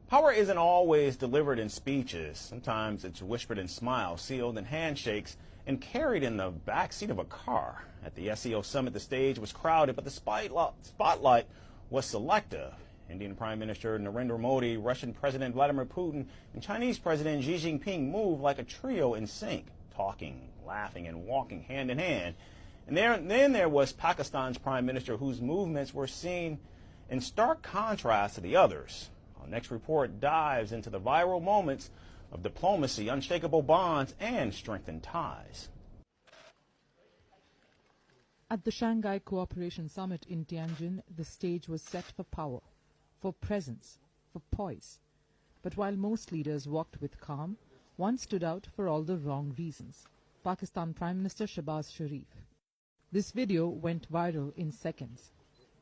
Power isn't always delivered in speeches. Sometimes it's whispered in smiles, sealed in handshakes, and carried in the backseat of a car. At the SCO summit, the stage was crowded, but the spotlight was selective. Indian Prime Minister Narendra Modi, Russian President Vladimir Putin, and Chinese President Xi Jinping moved like a trio in sync, talking, laughing, and walking hand in hand. And then there was Pakistan's Prime Minister, whose movements were seen in stark contrast to the others. Our next report dives into the viral moments of diplomacy, unshakable bonds, and strengthened ties. At the Shanghai Cooperation Summit in Tianjin, the stage was set for power, for presence, for poise. But while most leaders walked with calm, one stood out for all the wrong reasons. Pakistan Prime Minister Shehbaz Sharif. This video went viral in seconds.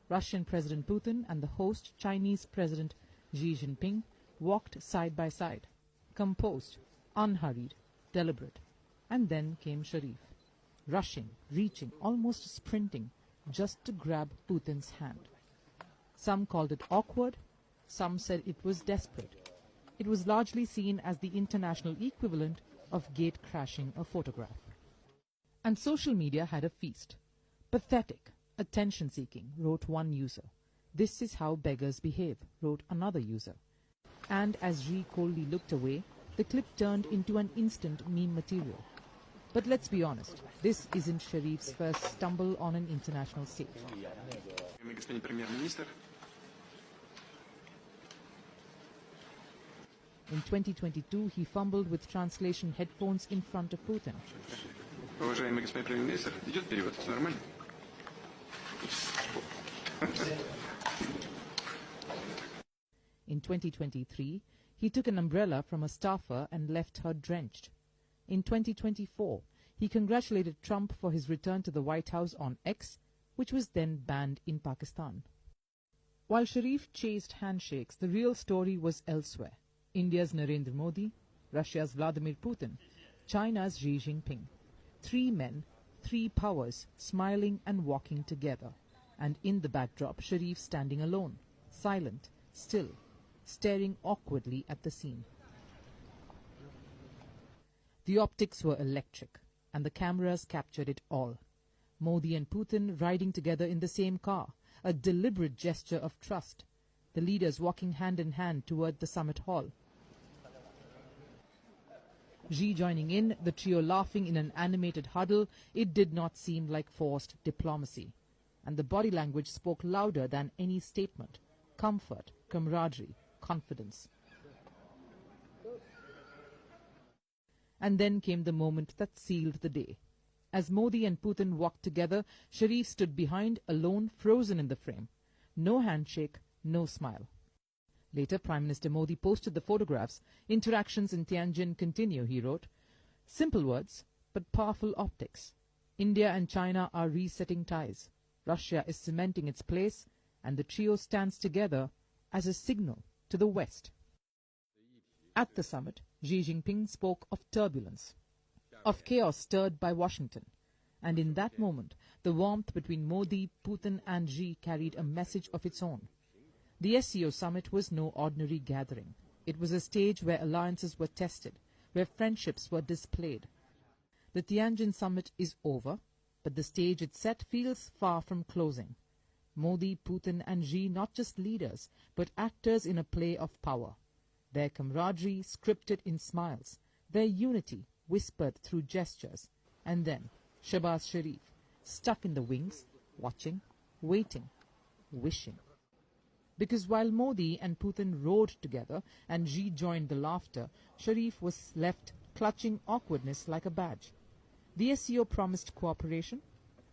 Russian President Putin and the host Chinese President Xi Jinping walked side by side, composed, unhurried, deliberate. And then came Sharif, rushing, reaching, almost sprinting, just to grab Putin's hand. Some called it awkward, some said it was desperate. It was largely seen as the international equivalent of gate-crashing a photograph. And social media had a feast. Pathetic, attention-seeking, wrote one user. This is how beggars behave, wrote another user. And as Xi coldly looked away, the clip turned into an instant meme material. But let's be honest, this isn't Sharif's first stumble on an international stage. In 2022, he fumbled with translation headphones in front of Putin. In 2023, he took an umbrella from a staffer and left her drenched. In 2024, he congratulated Trump for his return to the White House on X, which was then banned in Pakistan. While Sharif chased handshakes, the real story was elsewhere. India's Narendra Modi, Russia's Vladimir Putin, China's Xi Jinping. Three men, three powers, smiling and walking together. And in the backdrop, Sharif standing alone, silent, still, staring awkwardly at the scene. The optics were electric, and the cameras captured it all. Modi and Putin riding together in the same car, a deliberate gesture of trust. The leaders walking hand in hand toward the summit hall. Xi joining in, the trio laughing in an animated huddle. It did not seem like forced diplomacy. And the body language spoke louder than any statement. Comfort, camaraderie, confidence. And then came the moment that sealed the day. As Modi and Putin walked together, Sharif stood behind, alone, frozen in the frame. No handshake, no smile. Later, Prime Minister Modi posted the photographs. Interactions in Tianjin continue, he wrote. Simple words, but powerful optics. India and China are resetting ties. Russia is cementing its place, and the trio stands together as a signal to the West. At the summit, Xi Jinping spoke of turbulence, of chaos stirred by Washington. And in that moment, the warmth between Modi, Putin and Xi carried a message of its own. The SCO summit was no ordinary gathering. It was a stage where alliances were tested, where friendships were displayed. The Tianjin summit is over, but the stage it set feels far from closing. Modi, Putin and Xi not just leaders, but actors in a play of power. Their camaraderie scripted in smiles, their unity whispered through gestures. And then Shehbaz Sharif, stuck in the wings, watching, waiting, wishing. Because while Modi and Putin rode together and Xi joined the laughter, Sharif was left clutching awkwardness like a badge. The SCO promised cooperation.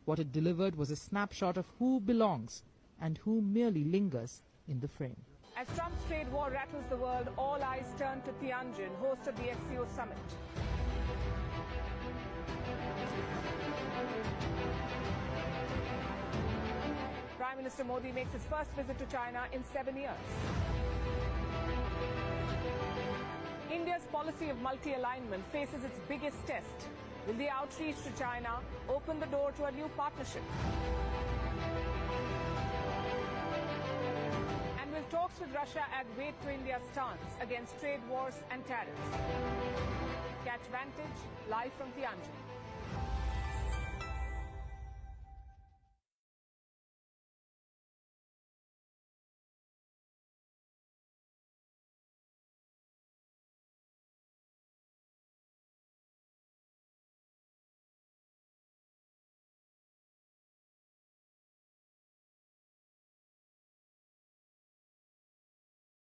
What it delivered was a snapshot of who belongs and who merely lingers in the frame. As Trump's trade war rattles the world, all eyes turn to Tianjin, host of the SCO summit. Prime Minister Modi makes his first visit to China in 7 years. India's policy of multi-alignment faces its biggest test. Will the outreach to China open the door to a new partnership? And will talks Talks with Russia add weight to India's stance against trade wars and tariffs. Catch Vantage live from Tianjin.